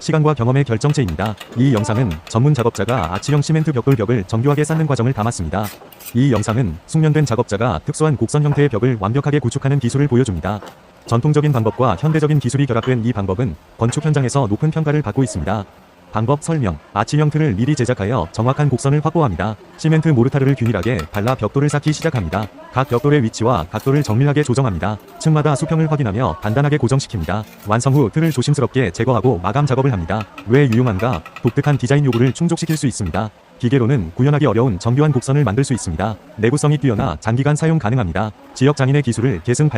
시간과 경험의 결정체입니다. 이 영상은 전문 작업자가 아치형 시멘트 벽돌벽을 정교하게 쌓는 과정을 담았습니다. 이 영상은 숙련된 작업자가 특수한 곡선 형태의 벽을 완벽하게 구축하는 기술을 보여줍니다. 전통적인 방법과 현대적인 기술이 결합된 이 방법은 건축 현장에서 높은 평가를 받고 있습니다. 방법 설명. 아치형 틀을 미리 제작하여 정확한 곡선을 확보합니다. 시멘트 모르타르를 균일하게 발라 벽돌을 쌓기 시작합니다. 각 벽돌의 위치와 각도를 정밀하게 조정합니다. 층마다 수평을 확인하며 단단하게 고정시킵니다. 완성 후 틀을 조심스럽게 제거하고 마감 작업을 합니다. 왜 유용한가? 독특한 디자인 요구를 충족시킬 수 있습니다. 기계로는 구현하기 어려운 정교한 곡선을 만들 수 있습니다. 내구성이 뛰어나 장기간 사용 가능합니다. 지역 장인의 기술을 계승 발전